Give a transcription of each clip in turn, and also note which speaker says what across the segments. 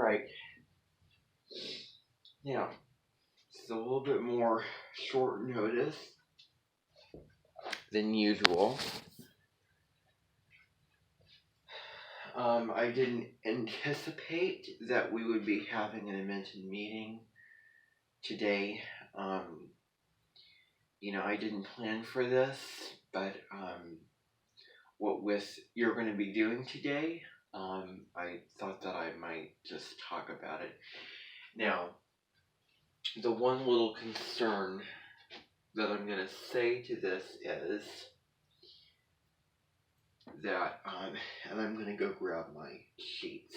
Speaker 1: Alright, now, it's a little bit more short notice than usual. I didn't anticipate that we would be having an Amenten meeting today. I didn't plan for this, but what with you're going to be doing today, I thought that I might just talk about it. Now, the one little concern that I'm going to say to this is that, and I'm going to go grab my sheets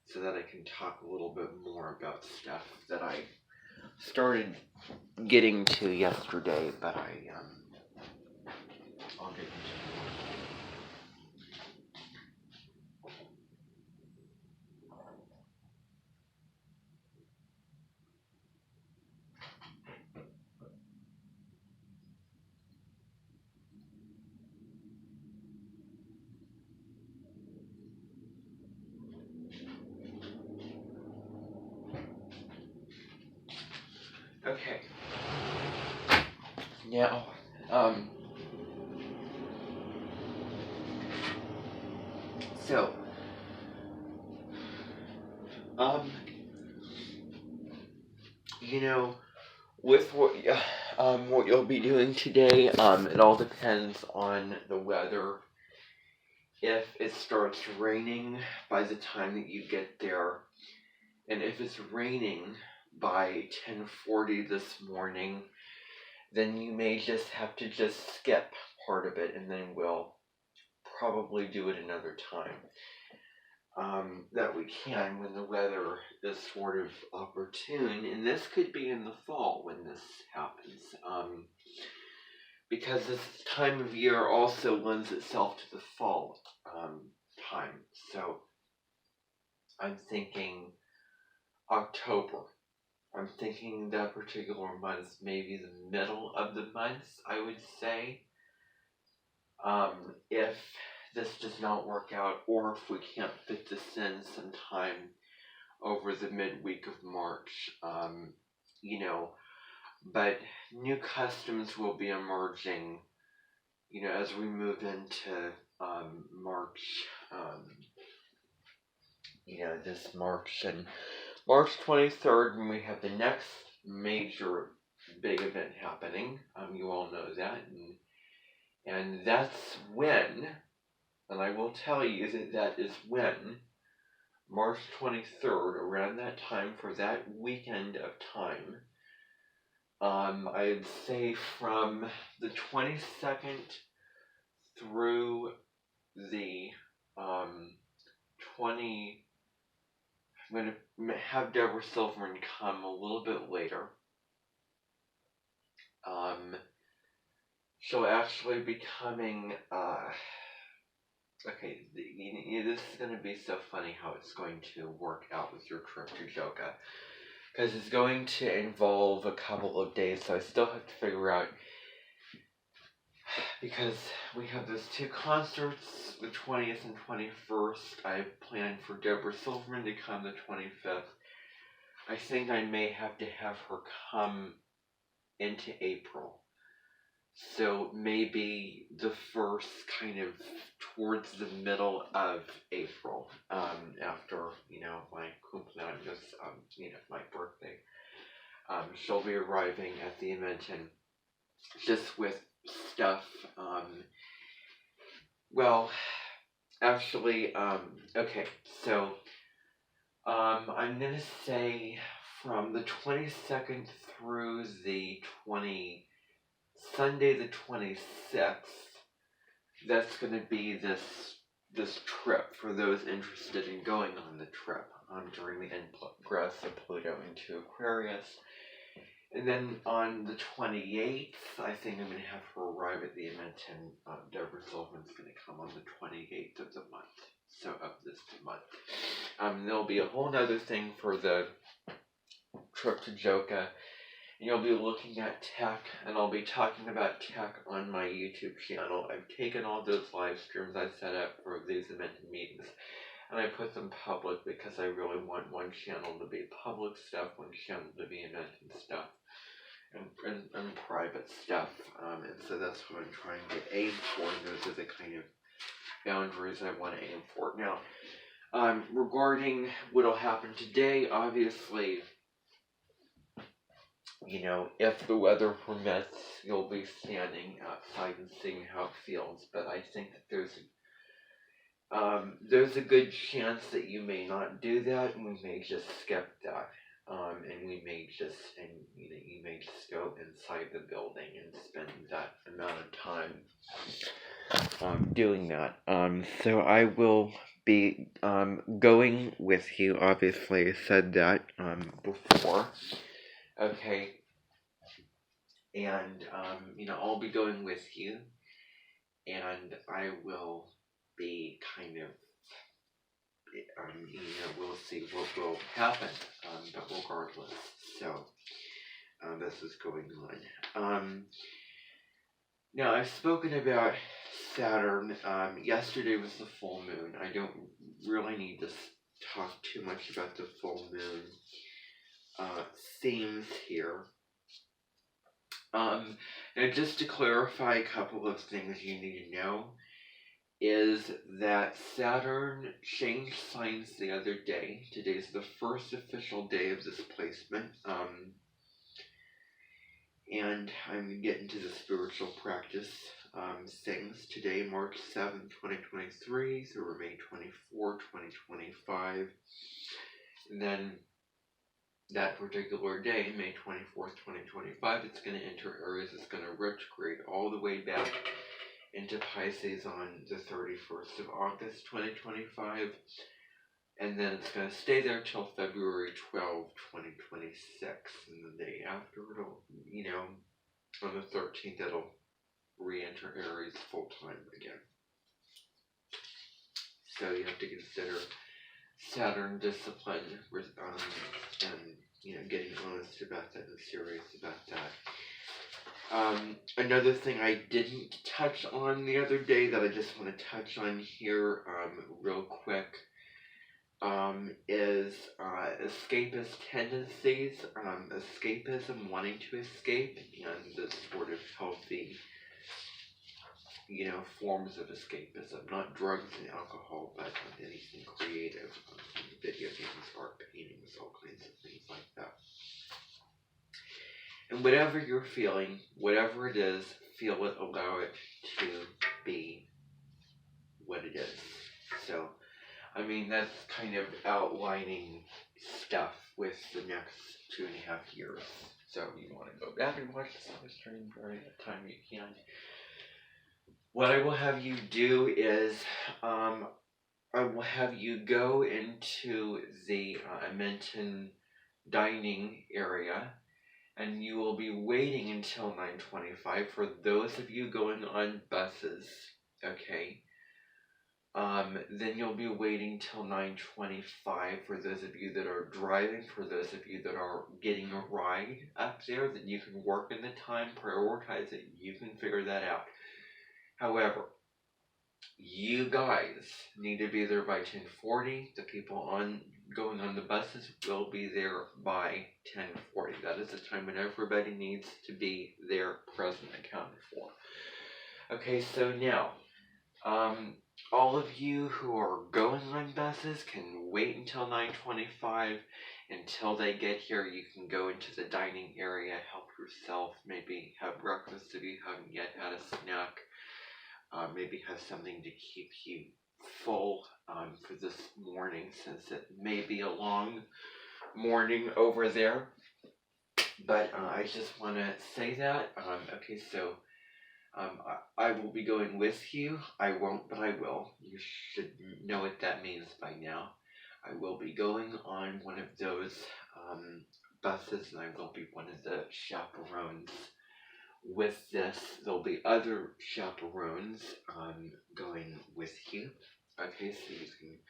Speaker 1: so that I can talk a little bit more about stuff that I started getting to yesterday, but I'll get into it. Okay. Now, so, with what you'll be doing today, it all depends on the weather. If it starts raining by the time that you get there, and if it's raining by 10:40 this morning, then you may just have to skip part of it, and then we'll probably do it another time. That we can when the weather is sort of opportune, and this could be in the fall when this happens, because this time of year also lends itself to the fall time. So I'm thinking October. I'm thinking that particular month, maybe the middle of the month, I would say. If this does not work out, or if we can't fit this in sometime over the midweek of March, but new customs will be emerging, as we move into March, this March, and March 23rd, when we have the next major big event happening. You all know that, and that's when, and I will tell you that is when, March 23rd, around that time, for that weekend of time, I'd say from the 22nd through the 20, I'm going to have Deborah Silverman come a little bit later. She'll actually be coming, okay, this is going to be so funny how it's going to work out with your trip to Joka, because it's going to involve a couple of days, so I still have to figure out, because we have those two concerts, the 20th and 21st. I planned for Deborah Silverman to come the 25th. I think I may have to have her come into April. So maybe the first kind of towards the middle of April, after, my cumpleaños, my birthday. She'll be arriving at the Amenten just with stuff. Okay, so I'm going to say from the 22nd through the Sunday the 26th, that's going to be this trip for those interested in going on the trip during the ingress of Pluto into Aquarius. And then on the 28th, I think I'm going to have her arrive at the Amenten. Deborah Silverman's going to come on the 28th of the month, so of this month. There'll be a whole nother thing for the trip to Joka. And you'll be looking at tech, and I'll be talking about tech on my YouTube channel. I've taken all those live streams I set up for these Amenten meetings. And I put them public because I really want one channel to be public stuff, one channel to be Amenten stuff, and private stuff. And so that's what I'm trying to aim for, and those are the kind of boundaries I want to aim for. Now, regarding what'll happen today, obviously, if the weather permits, you'll be standing outside and seeing how it feels. But I think that there's a good chance that you may not do that, and we may just skip that. And we may just, you may just go inside the building and spend that amount of time doing that. So I will be going with you. Obviously, I said that before. Okay. And I'll be going with you, and I will be kind of we'll see what will happen, but regardless, so this is going on. Now, I've spoken about Saturn. Yesterday was the full moon. I don't really need to talk too much about the full moon themes here. Now, just to clarify a couple of things you need to know is that Saturn changed signs the other day. Today's the first official day of this placement. And I'm getting to the spiritual practice things today, March 7th, 2023 through May 24, 2025. And then that particular day, May 24th, 2025, it's going to enter Aries. It's going to retrograde all the way back into Pisces on the 31st of August, 2025. And then it's going to stay there till February 12, 2026. And the day after, it'll, on the 13th, it'll re-enter Aries full time again. So you have to consider Saturn discipline, and getting honest about that and serious about that. Another thing I didn't touch on the other day that I just want to touch on here real quick is escapist tendencies, escapism, wanting to escape, and the sort of healthy forms of escapism, not drugs and alcohol, but anything creative, video games, art, paintings, all kinds of things like that. And whatever you're feeling, whatever it is, feel it, allow it to be what it is. So, that's kind of outlining stuff with the next 2.5 years. So you want to go back and watch the Summer Stream during the time you can. What I will have you do is, I will have you go into the Amenten dining area, and you will be waiting until 9:25 for those of you going on buses, okay? Then you'll be waiting till 9:25 for those of you that are driving, for those of you that are getting a ride up there, that you can work in the time, prioritize it, you can figure that out. However, you guys need to be there by 10:40. The people going on the buses will be there by 10:40. That is the time when everybody needs to be there, present, accounted for. Okay, so now, all of you who are going on buses can wait until 9:25. Until they get here, you can go into the dining area, help yourself, maybe have breakfast if you haven't yet had a snack. Maybe have something to keep you full for this morning, since it may be a long morning over there. But I just want to say that. Okay, so I will be going with you. I won't, but I will. You should know what that means by now. I will be going on one of those buses, and I will be one of the chaperones. With this, there'll be other chaperones going with you. Okay, so you can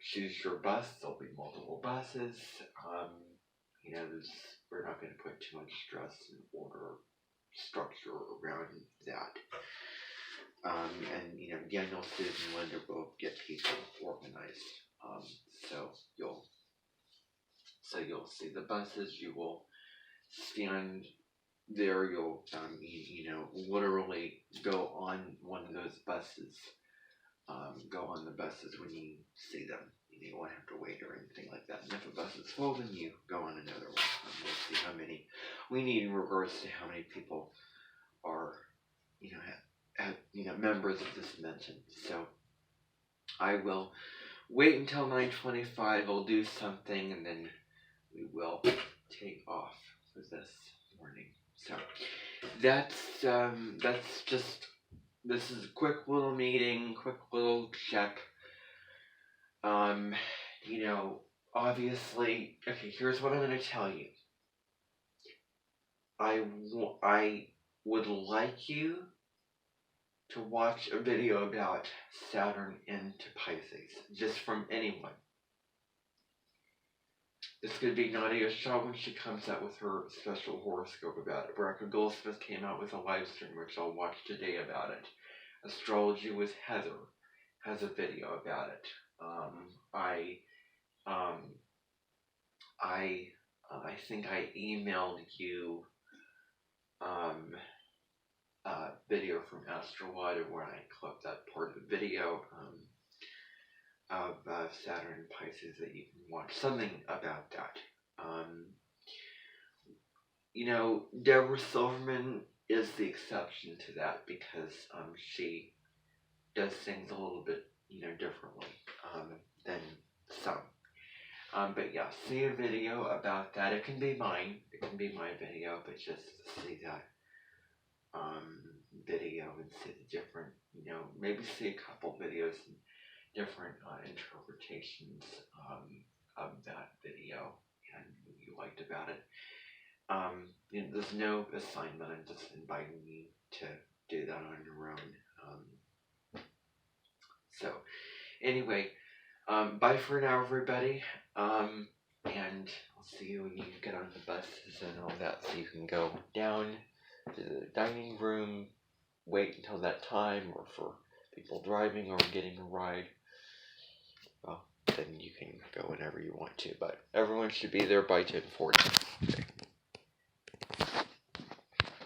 Speaker 1: choose your bus. There'll be multiple buses. We're not going to put too much stress and order structure around that. And Daniel, Susan, and Linda will get people organized. Um, so you'll see the buses. You will stand there. You'll literally go on one of those buses. Go on the buses when you see them. You won't have to wait or anything like that. And if a bus is full, then you go on another one. We'll see how many we need in regards to how many people are, members of this Amenten. So I will wait until 9:25. I'll do something, and then we will take off for this morning. So that's just. This is a quick little meeting, quick little check. Obviously, okay, here's what I'm going to tell you. I would like you to watch a video about Saturn into Pisces, just from anyone. This could be Nadia Shaw when she comes out with her special horoscope about it. Veronica Goldsmith came out with a live stream, which I'll watch today about it. Astrology with Heather has a video about it. I think I emailed you a video from Astrolada where I clipped that part of the video of Saturn and Pisces that you can watch. Something about that. Deborah Silverman is the exception to that because she does things a little bit, differently than some. But yeah, see a video about that. It can be mine. It can be my video, but just see that video and see the different, maybe see a couple videos and different interpretations of that video and what you liked about it. There's no assignment. I'm just inviting you to do that on your own. So, anyway, bye for now, everybody. And I'll see you when you get on the buses and all that, so you can go down to the dining room, wait until that time, or for people driving or getting a ride. Well, then you can go whenever you want to, but everyone should be there by 10:40.